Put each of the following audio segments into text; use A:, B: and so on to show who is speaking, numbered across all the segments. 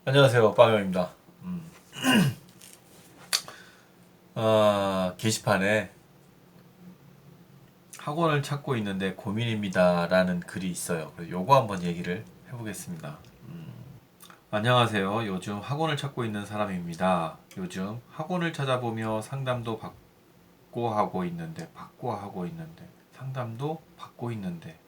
A: 안녕하세요, 빵형입니다. 게시판에 학원을 찾고 있는데 고민입니다라는 글이 있어요. 그래서 요거 한번 얘기를 해보겠습니다. 안녕하세요. 요즘 학원을 찾고 있는 사람입니다. 요즘 학원을 찾아보며 상담도 받고 하고 있는데, 상담도 받고 있는데,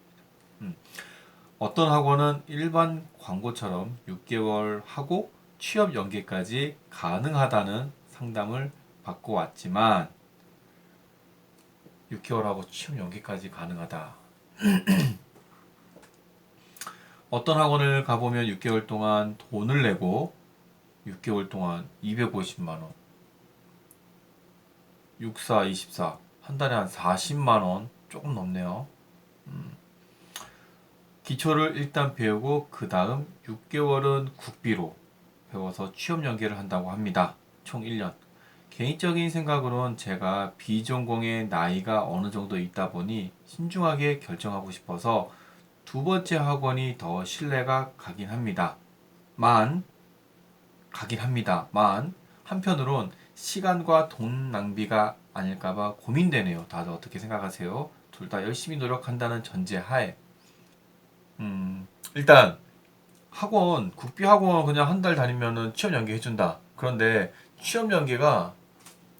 A: 어떤 학원은 일반 광고처럼 6개월 하고 취업 연계까지 가능하다는 상담을 받고 왔지만 6개월하고 취업 연계까지 가능하다. 어떤 학원을 가보면 6개월 동안 돈을 내고 6개월 동안 250만 원, 64, 24, 한 달에 한 40만 원 조금 넘네요. 기초를 일단 배우고 그 다음 6개월은 국비로 배워서 취업 연계를 한다고 합니다. 총 1년. 개인적인 생각으로는 제가 비전공의 나이가 어느 정도 있다 보니 신중하게 결정하고 싶어서 두 번째 학원이 더 신뢰가 가긴 합니다만 한편으론 시간과 돈 낭비가 아닐까봐 고민되네요. 다들 어떻게 생각하세요? 둘 다 열심히 노력한다는 전제하에 일단 학원 국비 학원 그냥 한 달 다니면은 취업 연계 해준다. 그런데 취업 연계가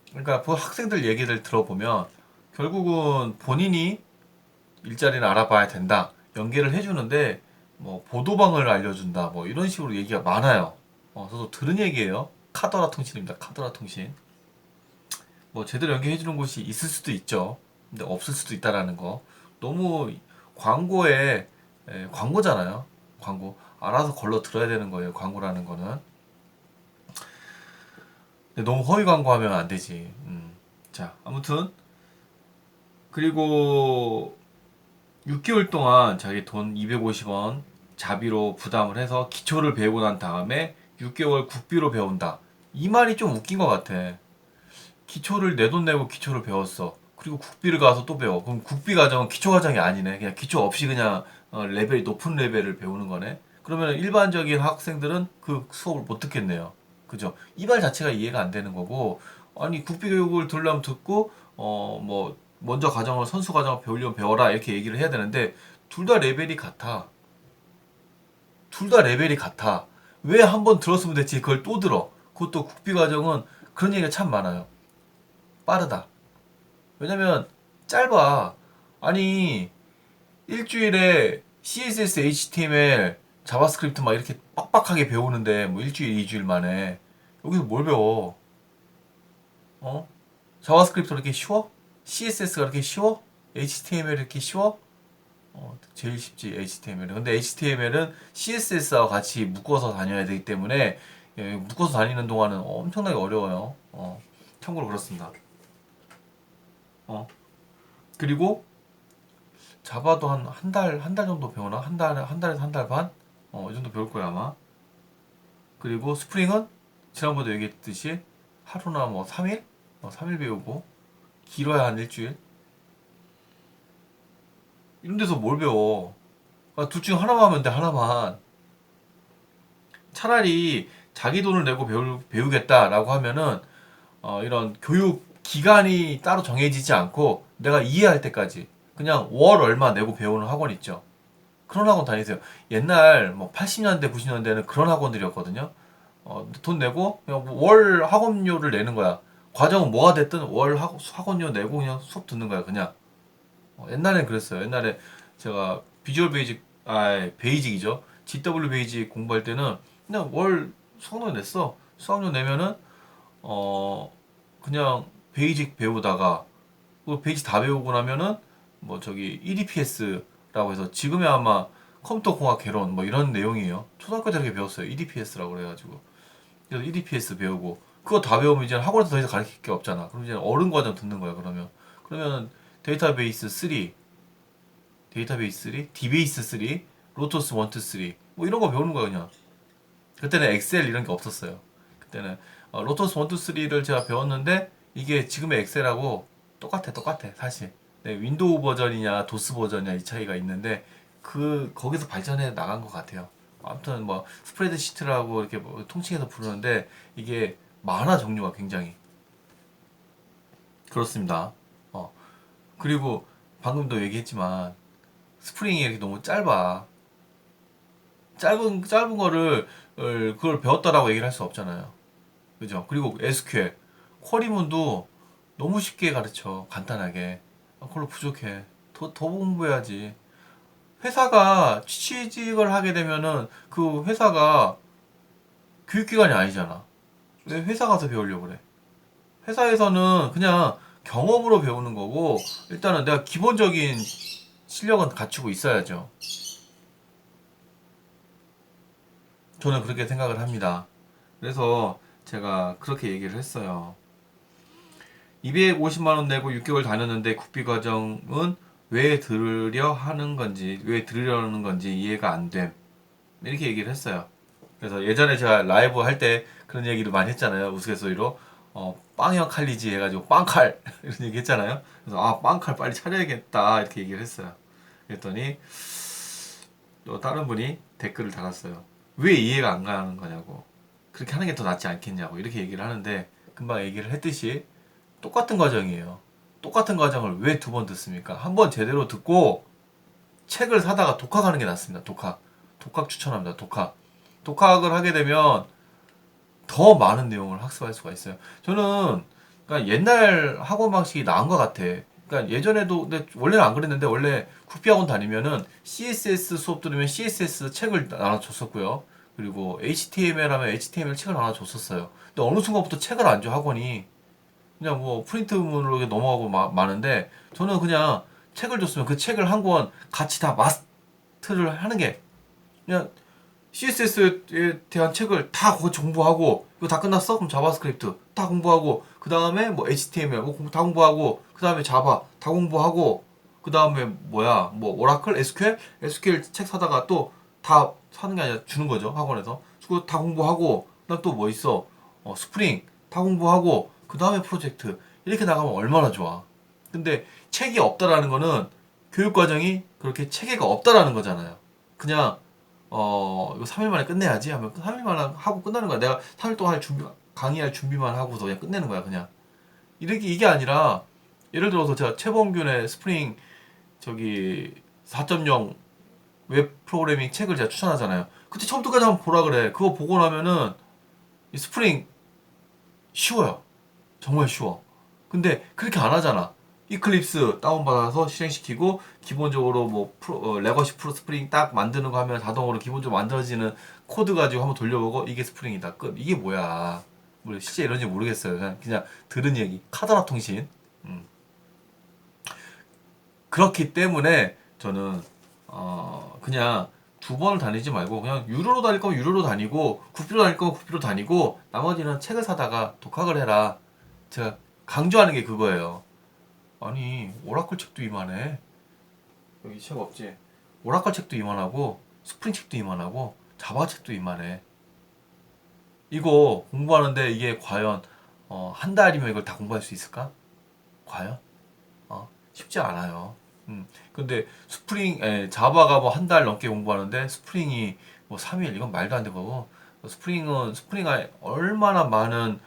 A: 그러니까 그 학생들 얘기를 들어보면 결국은 본인이 일자리를 알아봐야 된다. 연계를 해주는데 뭐 보도방을 알려준다. 뭐 이런 식으로 얘기가 많아요. 저도 들은 얘기예요. 카더라 통신입니다. 카더라 통신. 뭐 제대로 연계해주는 곳이 있을 수도 있죠. 근데 없을 수도 있다라는 거. 너무 광고에 광고잖아요. 광고 알아서 걸러 들어야 되는 거예요. 광고라는 거는. 근데 너무 허위 광고하면 안 되지. 자 아무튼 그리고 6개월 동안 자기 돈 250원 자비로 부담을 해서 기초를 배우고 난 다음에 6개월 국비로 배운다. 이 말이 좀 웃긴 것 같아. 기초를 내 돈 내고 기초를 배웠어. 그리고 국비를 가서 또 배워. 그럼 국비 과정은 기초 과정이 아니네. 그냥 기초 없이 그냥 레벨이 높은 레벨을 배우는 거네. 그러면 일반적인 학생들은 그 수업을 못 듣겠네요. 그죠? 이 말 자체가 이해가 안 되는 거고, 아니 국비 교육을 들으려면 듣고 뭐 먼저 과정을 선수 과정을 배우려면 배워라 이렇게 얘기를 해야 되는데 둘 다 레벨이 같아. 둘 다 레벨이 같아. 왜 한 번 들었으면 됐지 그걸 또 들어. 그것도 국비 과정은 그런 얘기가 참 많아요. 빠르다. 왜냐면 짧아. 아니 일주일에 CSS, HTML, 자바스크립트 막 이렇게 빡빡하게 배우는데 뭐 일주일, 2주일 만에 여기서 뭘 배워? 어? 자바스크립트 이렇게 쉬워? CSS가 이렇게 쉬워? HTML 이렇게 쉬워? 제일 쉽지 HTML은. 근데 HTML은 CSS와 같이 묶어서 다녀야 되기 때문에 묶어서 다니는 동안은 엄청나게 어려워요. 참고로 그렇습니다. 어. 그리고 자바도 한 달 정도 배우나? 한 달에서 한 달 반? 이 정도 배울 거야, 아마. 그리고 스프링은 지난번에 얘기했듯이 하루나 뭐 3일? 3일 배우고, 길어야 한 일주일? 이런 데서 뭘 배워? 둘 중 하나만 하면 돼, 하나만. 차라리 자기 돈을 내고 배우겠다라고 하면은, 이런 교육 기간이 따로 정해지지 않고, 내가 이해할 때까지, 그냥 월 얼마 내고 배우는 학원 있죠. 그런 학원 다니세요. 옛날 뭐 80년대, 90년대는 그런 학원들이었거든요. 돈 내고 그냥 뭐월 학원료를 내는 거야. 과정은 뭐가 됐든 월 학원료 내고 그냥 수업 듣는 거야, 그냥. 옛날엔 그랬어요. 옛날에 제가 비주얼 베이직, 베이직이죠. GW 베이직 공부할 때는 그냥 월 수학료 냈어. 수학료 내면은 어 그냥 베이직 배우다가 그 베이직 다 배우고 나면은 뭐 저기 EDPS라고 해서 지금의 아마 컴퓨터 공학 개론 뭐 이런 내용이에요. 초등학교 때 이렇게 배웠어요. EDPS라고 그래가지고 그래서 EDPS 배우고 그거 다 배우면 이제 학원에서 더 이상 가르칠 게 없잖아. 그럼 이제 어른 과정 듣는 거야. 그러면 데이터베이스 3, 데이터베이스 3, 디베이스 3, 로토스 1, 2, 3 뭐 이런 거 배우는 거야 그냥. 그때는 엑셀 이런 게 없었어요. 그때는 로터스 1, 2, 3를 제가 배웠는데 이게 지금의 엑셀하고 똑같아 사실. 네, 윈도우 버전이냐 도스 버전이냐 이 차이가 있는데 그 거기서 발전해 나간 것 같아요. 아무튼 뭐 스프레드 시트라고 이렇게 뭐 통칭해서 부르는데 이게 많아 종류가 굉장히 그렇습니다. 그리고 방금도 얘기했지만 스프링이 이렇게 너무 짧아. 짧은 거를 그걸 배웠다라고 얘기를 할 수 없잖아요. 그죠? 그리고 SQL 쿼리문도 너무 쉽게 가르쳐 간단하게. 그걸로 부족해. 더 공부해야지. 회사가 취직을 하게 되면은 그 회사가 교육기관이 아니잖아. 왜 회사 가서 배우려고 그래? 회사에서는 그냥 경험으로 배우는 거고 일단은 내가 기본적인 실력은 갖추고 있어야죠. 저는 그렇게 생각을 합니다. 그래서 제가 그렇게 얘기를 했어요. 250만 원 내고 6개월 다녔는데 국비 과정은 왜 들으려 하는 건지, 왜 들으려는 건지 이해가 안 됨. 이렇게 얘기를 했어요. 그래서 예전에 제가 라이브 할 때 그런 얘기를 많이 했잖아요. 우스갯소리로. 빵형 칼리지 해가지고 빵칼 이런 얘기 했잖아요. 그래서 아 빵칼 빨리 차려야겠다 이렇게 얘기를 했어요. 그랬더니 또 다른 분이 댓글을 달았어요. 왜 이해가 안 가는 거냐고. 그렇게 하는 게 더 낫지 않겠냐고 이렇게 얘기를 하는데 금방 얘기를 했듯이 똑같은 과정이에요. 똑같은 과정을 왜 두 번 듣습니까? 한 번 제대로 듣고 책을 사다가 독학하는 게 낫습니다. 독학. 독학 추천합니다. 독학. 독학을 하게 되면 더 많은 내용을 학습할 수가 있어요. 저는 그러니까 옛날 학원 방식이 나은 것 같아. 그러니까 예전에도 근데 원래는 안 그랬는데 원래 국비학원 다니면은 CSS 수업 들으면 CSS 책을 나눠줬었고요. 그리고 HTML 하면 HTML 책을 나눠줬었어요. 근데 어느 순간부터 책을 안 줘 학원이. 그냥 뭐 프린트문으로 이렇게 넘어가고 많은데 저는 그냥 책을 줬으면 그 책을 한 권 같이 다 마스터를 하는 게 그냥 CSS에 대한 책을 다 거기 공부하고 이거 다 끝났어? 그럼 자바스크립트 다 공부하고 그 다음에 뭐 HTML 다 공부하고 그 다음에 자바 다 공부하고 그 다음에 뭐야 뭐 오라클 SQL 책 사다가 또 다 사는 게 아니라 주는 거죠 학원에서 그거 다 공부하고 그다음 또 뭐 있어 스프링 다 공부하고 그 다음에 프로젝트 이렇게 나가면 얼마나 좋아. 근데 책이 없다라는 거는 교육 과정이 그렇게 체계가 없다라는 거잖아요. 그냥 이거 3일 만에 끝내야지 하면 3일 만에 하고 끝나는 거야. 내가 3일 동안 할 준비, 강의할 준비만 하고서 그냥 끝내는 거야, 그냥. 이게 아니라, 예를 들어서 제가 최범균의 스프링, 저기, 4.0 웹 프로그래밍 책을 제가 추천하잖아요. 그때 처음부터 까지 한번 보라 그래. 그거 보고 나면은, 이 스프링 쉬워요. 정말 쉬워. 근데 그렇게 안 하잖아. 이클립스 다운받아서 실행시키고 기본적으로 뭐 레거시 프로 스프링 딱 만드는 거 하면 자동으로 기본적으로 만들어지는 코드 가지고 한번 돌려보고 이게 스프링이다. 끝. 이게 뭐야. 뭐 실제 이런지 모르겠어요. 그냥 들은 얘기. 카더라 통신. 음. 그렇기 때문에 저는 그냥 두 번을 다니지 말고 그냥 유료로 다닐 거면 유료로 다니고 국비로 다닐 거면 국비로 다니고 나머지는 책을 사다가 독학을 해라. 제가 강조하는 게 그거예요. 아니 오라클 책도 이만해. 여기 책 없지? 오라클 책도 이만하고 스프링 책도 이만하고 자바 책도 이만해. 이거 공부하는데 이게 과연 한 달이면 이걸 다 공부할 수 있을까? 과연? 쉽지 않아요. 근데 자바가 뭐 한 달 넘게 공부하는데 스프링이 뭐 3일 이건 말도 안 되고 스프링에 얼마나 많은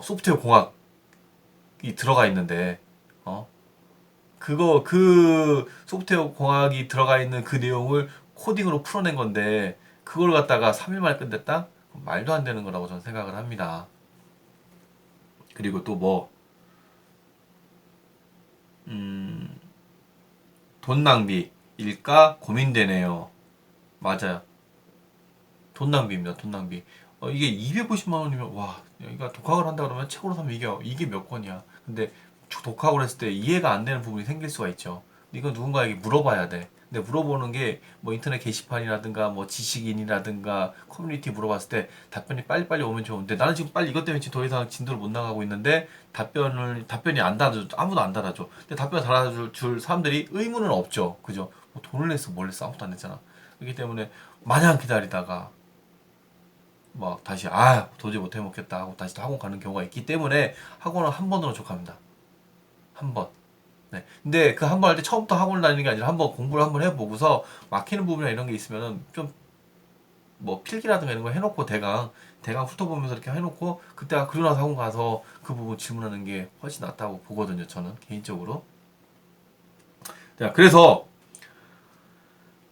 A: 소프트웨어 공학이 들어가 있는데 어? 그 소프트웨어 공학이 들어가 있는 그 내용을 코딩으로 풀어낸 건데 그걸 갖다가 3일 만에 끝냈다? 말도 안 되는 거라고 저는 생각을 합니다. 그리고 또 뭐, 돈 낭비일까 고민되네요. 맞아요. 돈 낭비입니다. 돈 낭비. 이게 250만 원이면 와, 여기가 독학을 한다 그러면 책으로 사면 이게 몇 권이야. 근데 독학을 했을 때 이해가 안 되는 부분이 생길 수가 있죠. 이건 누군가에게 물어봐야 돼. 근데 물어보는 게 뭐 인터넷 게시판이라든가 뭐 지식인이라든가 커뮤니티 물어봤을 때 답변이 빨리빨리 오면 좋은데 나는 지금 빨리 이것 때문에 지금 더 이상 진도를 못 나가고 있는데 답변이 안 달아줘. 아무도 안 달아줘. 근데 답변 달아줄 사람들이 의무는 없죠. 그죠? 뭐 돈을 냈어 뭘 냈어 아무도 안 냈잖아. 그렇기 때문에 마냥 기다리다가 막 다시 도저히 못 해먹겠다 하고 다시 또 학원 가는 경우가 있기 때문에 학원은 한 번으로 족합니다. 한 번. 네. 근데 그 한 번 할 때 처음부터 학원을 다니는 게 아니라 한번 공부를 한번 해보고서 막히는 부분이나 이런 게 있으면은 좀 뭐 필기라든가 이런 거 해놓고 대강 훑어보면서 이렇게 해놓고 그때가 그러고 나서 학원 가서 그 부분 질문하는 게 훨씬 낫다고 보거든요. 저는 개인적으로. 자, 그래서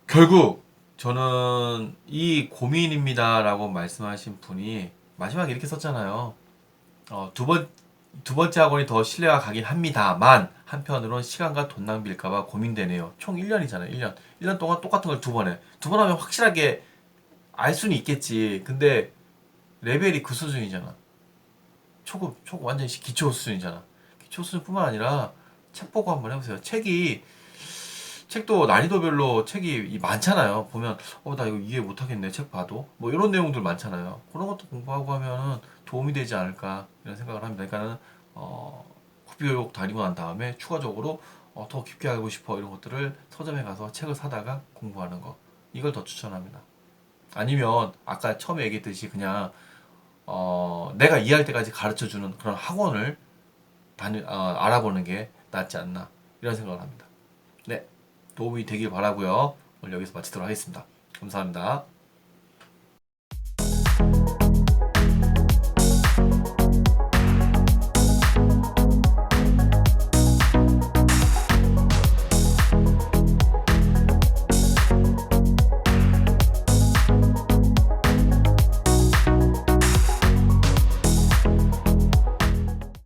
A: 결국 저는 이 고민입니다라고 말씀하신 분이 마지막에 이렇게 썼잖아요. 두 번째 학원이 더 신뢰가 가긴 합니다만 한편으론 시간과 돈 낭비일까봐 고민되네요. 총 1년이잖아요. 1년. 1년 동안 똑같은 걸 두 번 해. 두 번 하면 확실하게 알 수는 있겠지. 근데 레벨이 그 수준이잖아. 초급 완전 기초 수준이잖아. 기초 수준뿐만 아니라 책 보고 한번 해보세요. 책도 난이도별로 책이 많잖아요. 보면 나 이거 이해 못하겠네. 책 봐도 뭐 이런 내용들 많잖아요. 그런 것도 공부하고 하면은 도움이 되지 않을까 이런 생각을 합니다. 그러니까는 국비교육 다니고 난 다음에 추가적으로 더 깊게 알고 싶어 이런 것들을 서점에 가서 책을 사다가 공부하는 거 이걸 더 추천합니다. 아니면 아까 처음에 얘기했듯이 그냥 내가 이해할 때까지 가르쳐주는 그런 학원을 알아보는 게 낫지 않나 이런 생각을 합니다. 네, 도움이 되길 바라고요. 오늘 여기서 마치도록 하겠습니다. 감사합니다.